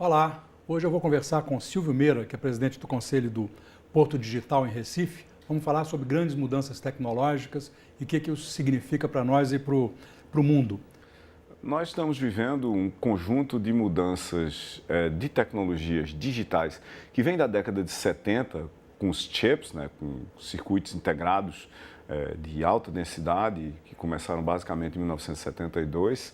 Olá, hoje eu vou conversar com Silvio Meira, que é presidente do Conselho do Porto Digital em Recife. Vamos falar sobre grandes mudanças tecnológicas e o que isso significa para nós e para o mundo. Nós estamos vivendo um conjunto de mudanças de tecnologias digitais que vem da década de 70 com os chips, com circuitos integrados de alta densidade, que começaram basicamente em 1972,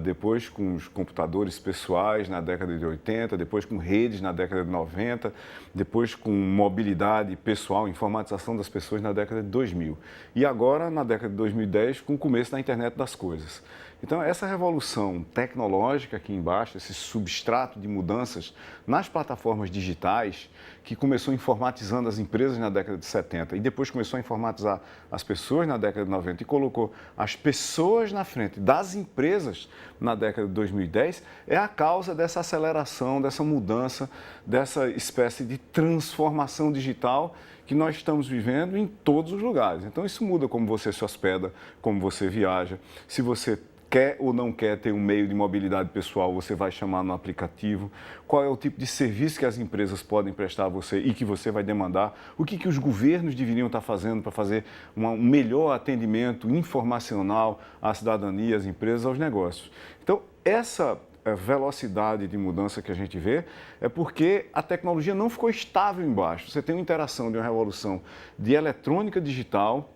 depois com os computadores pessoais na década de 80, depois com redes na década de 90, depois com mobilidade pessoal, informatização das pessoas na década de 2000. E agora, na década de 2010, com o começo da internet das coisas. Então, essa revolução tecnológica aqui embaixo, esse substrato de mudanças nas plataformas digitais, que começou informatizando as empresas na década de 70 e depois começou a informatizar as pessoas na década de 90 e colocou as pessoas na frente das empresas na década de 2010, é a causa dessa aceleração, dessa mudança, dessa espécie de transformação digital que nós estamos vivendo em todos os lugares. Então, isso muda como você se hospeda, como você viaja, se você quer ou não quer ter um meio de mobilidade pessoal, você vai chamar no aplicativo, qual é o tipo de serviço que as empresas podem prestar a você e que você vai demandar, o que os governos deveriam estar fazendo para fazer um melhor atendimento informacional à cidadania, às empresas, aos negócios. Então, essa velocidade de mudança que a gente vê é porque a tecnologia não ficou estável embaixo. Você tem uma interação de uma revolução de eletrônica digital,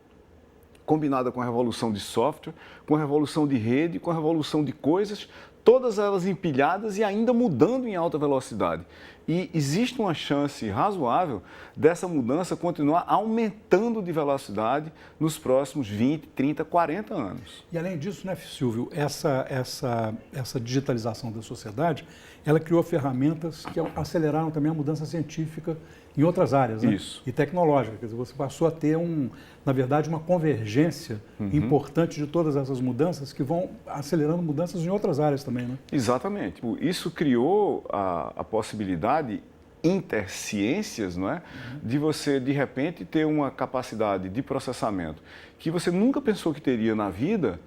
combinada com a revolução de software, com a revolução de rede, com a revolução de coisas, todas elas empilhadas e ainda mudando em alta velocidade. E existe uma chance razoável dessa mudança continuar aumentando de velocidade nos próximos 20, 30, 40 anos. E além disso, né, Silvio, essa digitalização da sociedade, ela criou ferramentas que aceleraram também a mudança científica em outras áreas, né? Isso. E tecnológica. Quer dizer, você passou a ter, na verdade, uma convergência importante de todas essas mudanças que vão acelerando mudanças em outras áreas também, né? Exatamente. Isso criou a possibilidade interciências, não é? De você, de repente, ter uma capacidade de processamento que você nunca pensou que teria na vida,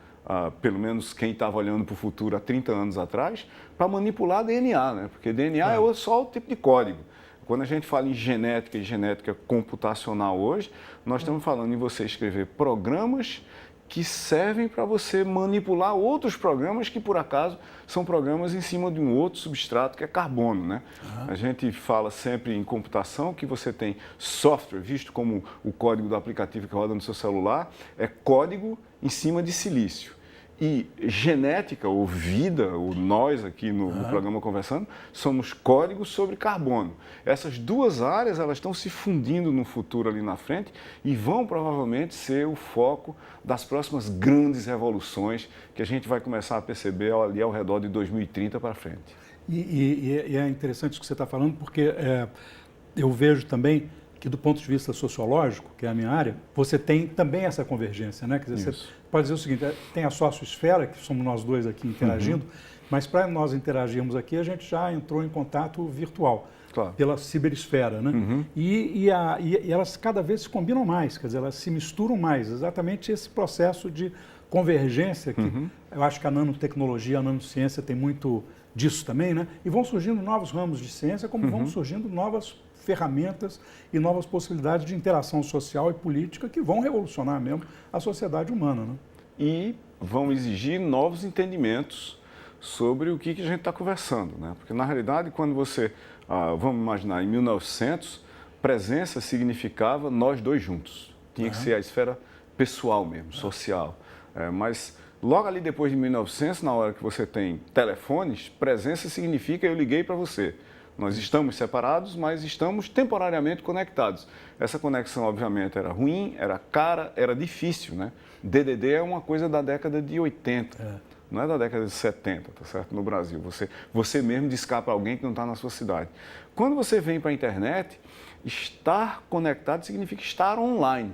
pelo menos quem estava olhando para o futuro há 30 anos atrás, para manipular DNA, né? Porque DNA é só o tipo de código. Quando a gente fala em genética e genética computacional hoje, nós estamos falando em você escrever programas que servem para você manipular outros programas que, por acaso, são programas em cima de um outro substrato que é carbono, né? A gente fala sempre em computação que você tem software, visto como o código do aplicativo que roda no seu celular, é código em cima de silício. E genética, ou vida, ou nós aqui no programa Conversando, somos códigos sobre carbono. Essas duas áreas elas estão se fundindo no futuro ali na frente e vão provavelmente ser o foco das próximas grandes revoluções que a gente vai começar a perceber ali ao redor de 2030 para frente. E é interessante isso que você está falando, porque eu vejo também que do ponto de vista sociológico, que é a minha área, você tem também essa convergência, né? Quer dizer, você pode dizer o seguinte, tem a sociosfera, que somos nós dois aqui interagindo, mas para nós interagirmos aqui, a gente já entrou em contato virtual, pela ciberesfera, né? E elas cada vez se combinam mais, quer dizer, elas se misturam mais, exatamente esse processo de convergência, que eu acho que a nanotecnologia, a nanociência tem muito disso também, né? E vão surgindo novos ramos de ciência, como vão surgindo novas ferramentas e novas possibilidades de interação social e política que vão revolucionar mesmo a sociedade humana, né? E vão exigir novos entendimentos sobre o que a gente está conversando, né? Porque, na realidade, quando você, vamos imaginar, em 1900, presença significava nós dois juntos. Tinha que ser a esfera pessoal mesmo, social. Mas logo ali depois de 1900, na hora que você tem telefones, presença significa eu liguei para você. Nós estamos separados, mas estamos temporariamente conectados. Essa conexão, obviamente, era ruim, era cara, era difícil, né? DDD é uma coisa da década de 80, não é da década de 70, tá certo? No Brasil. Você mesmo discar para alguém que não está na sua cidade. Quando você vem para a internet, estar conectado significa estar online.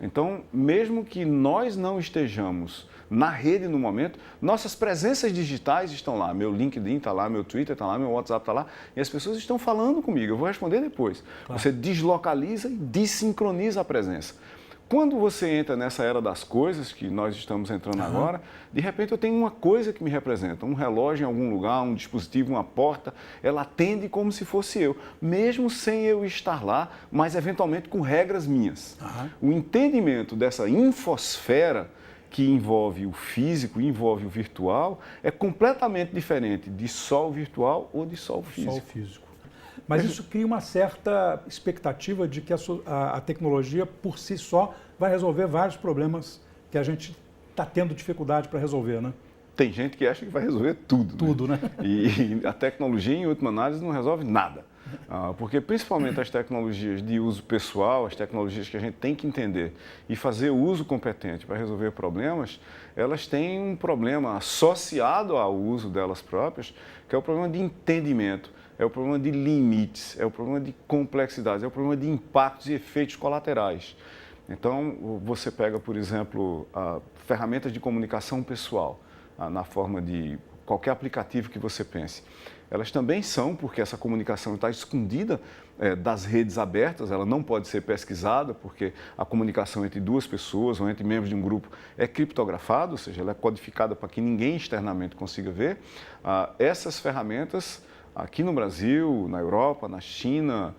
Então, mesmo que nós não estejamos na rede no momento, nossas presenças digitais estão lá. Meu LinkedIn está lá, meu Twitter está lá, meu WhatsApp está lá, e as pessoas estão falando comigo. Eu vou responder depois. Você deslocaliza e desincroniza a presença. Quando você entra nessa era das coisas, que nós estamos entrando agora, de repente eu tenho uma coisa que me representa, um relógio em algum lugar, um dispositivo, uma porta, ela atende como se fosse eu, mesmo sem eu estar lá, mas eventualmente com regras minhas. O entendimento dessa infosfera que envolve o físico, envolve o virtual, é completamente diferente de só o virtual ou de só o físico. Só o físico. Mas isso cria uma certa expectativa de que a tecnologia, por si só, vai resolver vários problemas que a gente está tendo dificuldade para resolver, né? Tem gente que acha que vai resolver tudo. Tudo, né? E a tecnologia, em última análise, não resolve nada. Porque principalmente as tecnologias de uso pessoal, as tecnologias que a gente tem que entender e fazer o uso competente para resolver problemas, elas têm um problema associado ao uso delas próprias, que é o problema de entendimento. É o problema de limites, é o problema de complexidades, é o problema de impactos e efeitos colaterais. Então, você pega, por exemplo, ferramentas de comunicação pessoal, na forma de qualquer aplicativo que você pense. Elas também são, porque essa comunicação está escondida das redes abertas, ela não pode ser pesquisada, porque a comunicação entre duas pessoas ou entre membros de um grupo é criptografada, ou seja, ela é codificada para que ninguém externamente consiga ver. Essas ferramentas, aqui no Brasil, na Europa, na China,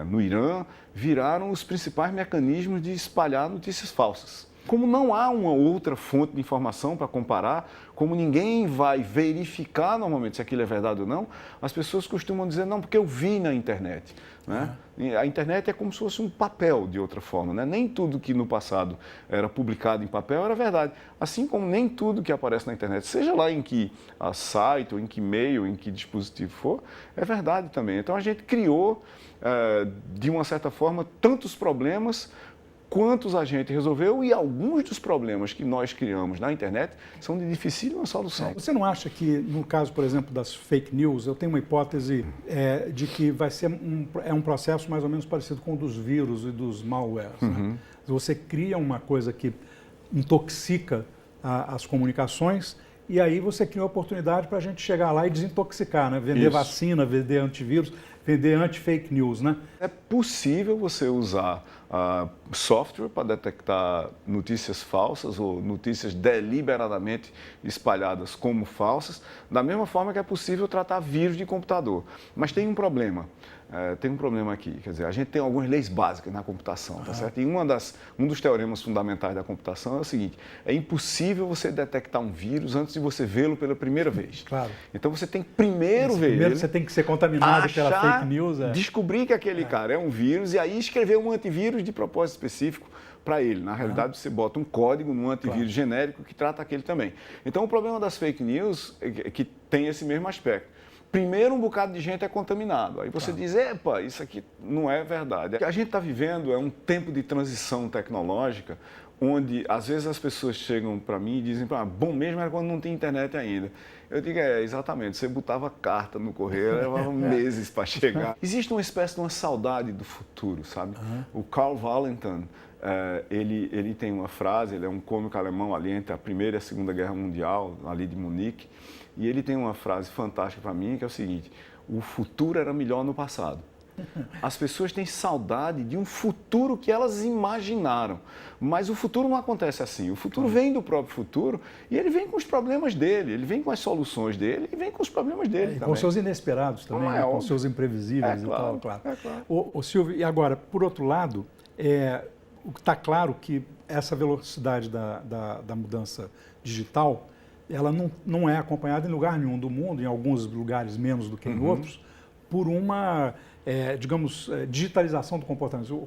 no Irã, viraram os principais mecanismos de espalhar notícias falsas. Como não há uma outra fonte de informação para comparar, como ninguém vai verificar normalmente se aquilo é verdade ou não, as pessoas costumam dizer, não, porque eu vi na internet. Né? A internet é como se fosse um papel, de outra forma. Né? Nem tudo que no passado era publicado em papel era verdade. Assim como nem tudo que aparece na internet, seja lá em que site, ou em que e-mail, em que dispositivo for, é verdade também. Então a gente criou, de uma certa forma, tantos problemas quantos a gente resolveu, e alguns dos problemas que nós criamos na internet são de dificílima solução. Você não acha que, no caso, por exemplo, das fake news, eu tenho uma hipótese de que vai ser um processo mais ou menos parecido com o dos vírus e dos malwares. Né? Você cria uma coisa que intoxica as comunicações e aí você cria uma oportunidade para a gente chegar lá e desintoxicar, né? Vender vacina, vender antivírus, vender anti-fake news, né? É possível você usar software para detectar notícias falsas ou notícias deliberadamente espalhadas como falsas, da mesma forma que é possível tratar vírus de computador. Mas tem um problema. Tem um problema aqui, quer dizer, a gente tem algumas leis básicas na computação, tá certo? E um dos teoremas fundamentais da computação é o seguinte: é impossível você detectar um vírus antes de você vê-lo pela primeira vez. Claro. Então você tem que primeiro ver Primeiro ele, você tem que ser contaminado pela fake news. Descobrir que aquele cara é um vírus e aí escrever um antivírus de propósito específico para ele. Na realidade, você bota um código num antivírus genérico que trata aquele também. Então o problema das fake news é que tem esse mesmo aspecto. Primeiro, um bocado de gente é contaminado. Aí você diz, epa, isso aqui não é verdade. O que a gente está vivendo é um tempo de transição tecnológica, onde às vezes as pessoas chegam para mim e dizem, bom mesmo era quando não tinha internet ainda. Eu digo, exatamente, você botava carta no correio, levava meses para chegar. Existe uma espécie de uma saudade do futuro, sabe? O Karl Valentin, ele tem uma frase, ele é um cômico alemão ali entre a Primeira e a Segunda Guerra Mundial, ali de Munique, e ele tem uma frase fantástica para mim, que é o seguinte: o futuro era melhor no passado. As pessoas têm saudade de um futuro que elas imaginaram, mas o futuro não acontece assim. O futuro vem do próprio futuro e ele vem com os problemas dele, ele vem com as soluções dele e vem com os problemas dele também. Com seus inesperados também, né? Com seus imprevisíveis e tal, claro. Ô Silvio, e agora, por outro lado, está claro que essa velocidade da mudança digital, ela não é acompanhada em lugar nenhum do mundo, em alguns lugares menos do que em outros, por uma, digitalização do comportamento,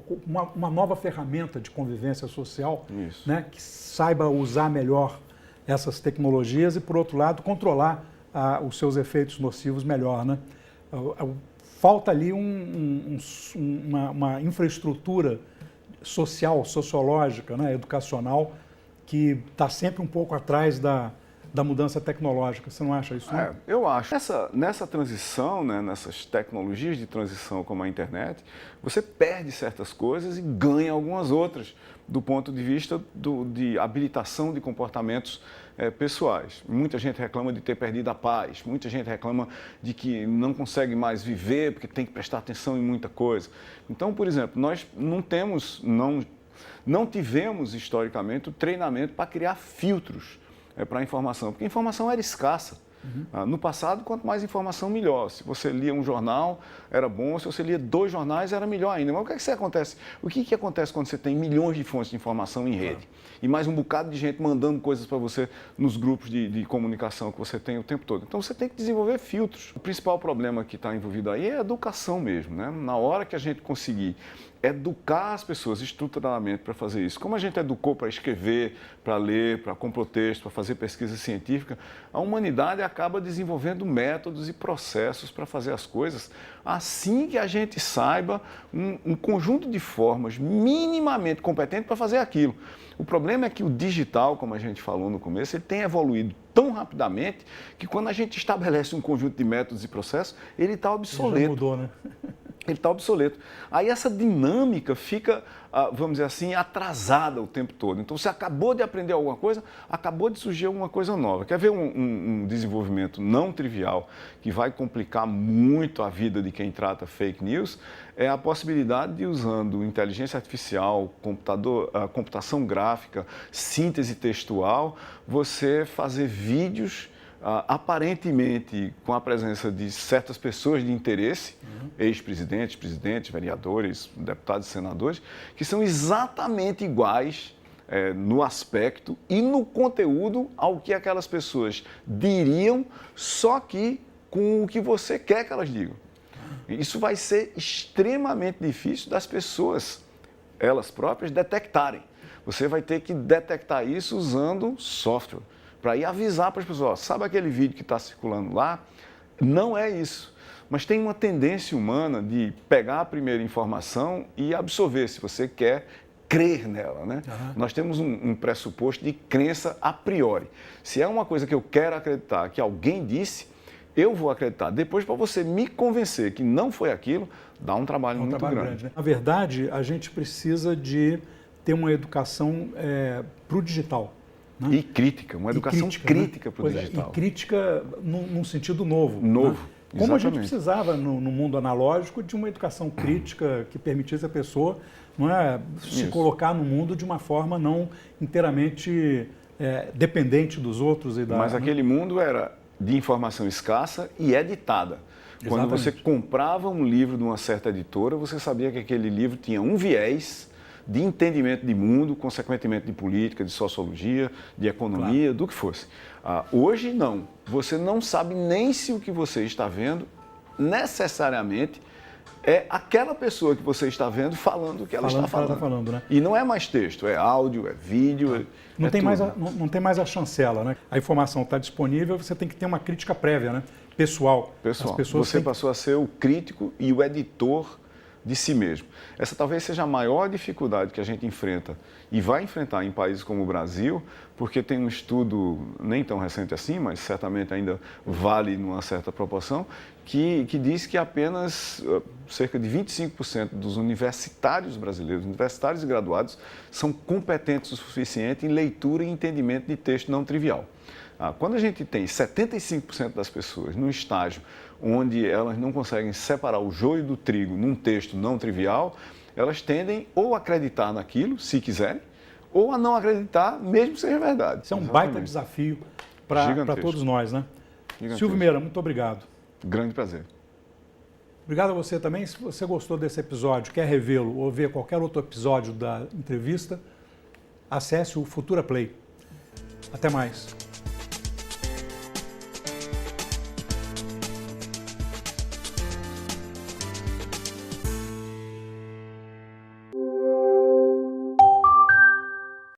uma nova ferramenta de convivência social, né, que saiba usar melhor essas tecnologias e, por outro lado, controlar os seus efeitos nocivos melhor. Né? Falta ali uma infraestrutura social, sociológica, né, educacional, que está sempre um pouco atrás da mudança tecnológica. Você não acha isso? Não? Eu acho. Nessa transição, né, nessas tecnologias de transição como a internet, você perde certas coisas e ganha algumas outras, do ponto de vista de habilitação de comportamentos pessoais. Muita gente reclama de ter perdido a paz, muita gente reclama de que não consegue mais viver porque tem que prestar atenção em muita coisa. Então, por exemplo, nós não Não tivemos, historicamente, o treinamento para criar filtros para a informação, porque a informação era escassa. No passado, quanto mais informação, melhor. Se você lia um jornal, era bom. Se você lia 2 jornais, era melhor ainda. Mas o que acontece quando você tem milhões de fontes de informação em rede? E mais um bocado de gente mandando coisas para você nos grupos de comunicação que você tem o tempo todo. Então, você tem que desenvolver filtros. O principal problema que está envolvido aí é a educação mesmo, né? Na hora que a gente conseguir educar as pessoas estruturalmente para fazer isso. Como a gente educou para escrever, para ler, para compor texto, para fazer pesquisa científica, a humanidade acaba desenvolvendo métodos e processos para fazer as coisas assim que a gente saiba um conjunto de formas minimamente competentes para fazer aquilo. O problema é que o digital, como a gente falou no começo, ele tem evoluído tão rapidamente que quando a gente estabelece um conjunto de métodos e processos, ele está obsoleto. Ele já mudou, né? Ele está obsoleto. Aí essa dinâmica fica, vamos dizer assim, atrasada o tempo todo. Então, você acabou de aprender alguma coisa, acabou de surgir alguma coisa nova. Quer ver um desenvolvimento não trivial que vai complicar muito a vida de quem trata fake news? É a possibilidade de, usando inteligência artificial, computação gráfica, síntese textual, você fazer vídeos aparentemente com a presença de certas pessoas de interesse, ex-presidentes, presidentes, vereadores, deputados e senadores, que são exatamente iguais no aspecto e no conteúdo ao que aquelas pessoas diriam, só que com o que você quer que elas digam. Isso vai ser extremamente difícil das pessoas, elas próprias, detectarem. Você vai ter que detectar isso usando software, para ir avisar para as pessoas, sabe aquele vídeo que está circulando lá? Não é isso. Mas tem uma tendência humana de pegar a primeira informação e absorver, se você quer crer nela, né? Nós temos um pressuposto de crença a priori. Se é uma coisa que eu quero acreditar, que alguém disse, eu vou acreditar. Depois, para você me convencer que não foi aquilo, dá um trabalho muito grande. Né? Na verdade, a gente precisa de ter uma educação para o digital. Né? E crítica, uma educação crítica, né? Para o digital. E crítica num sentido novo. Novo, né? Como a gente precisava, no mundo analógico, de uma educação crítica que permitisse a pessoa se colocar no mundo de uma forma não inteiramente dependente dos outros. Mas aquele mundo era de informação escassa e editada. Exatamente. Quando você comprava um livro de uma certa editora, você sabia que aquele livro tinha um viés de entendimento de mundo, consequentemente de política, de sociologia, de economia, do que fosse. Hoje, não. Você não sabe nem se o que você está vendo necessariamente é aquela pessoa que você está vendo falando o que ela está falando. Né? E não é mais texto, é áudio, é vídeo. Não tem mais a chancela, né? A informação está disponível, você tem que ter uma crítica prévia, né? Pessoal. As pessoas você passou a ser o crítico e o editor de si mesmo. Essa talvez seja a maior dificuldade que a gente enfrenta e vai enfrentar em países como o Brasil, porque tem um estudo nem tão recente assim, mas certamente ainda vale numa certa proporção, que diz que apenas cerca de 25% dos universitários brasileiros, universitários e graduados, são competentes o suficiente em leitura e entendimento de texto não trivial. Quando a gente tem 75% das pessoas num estágio onde elas não conseguem separar o joio do trigo num texto não trivial, elas tendem ou a acreditar naquilo, se quiserem, ou a não acreditar, mesmo que seja verdade. Isso é um baita desafio para todos nós, né? Silvio Meira, muito obrigado. Grande prazer. Obrigado a você também. Se você gostou desse episódio, quer revê-lo ou ver qualquer outro episódio da entrevista, acesse o Futura Play. Até mais.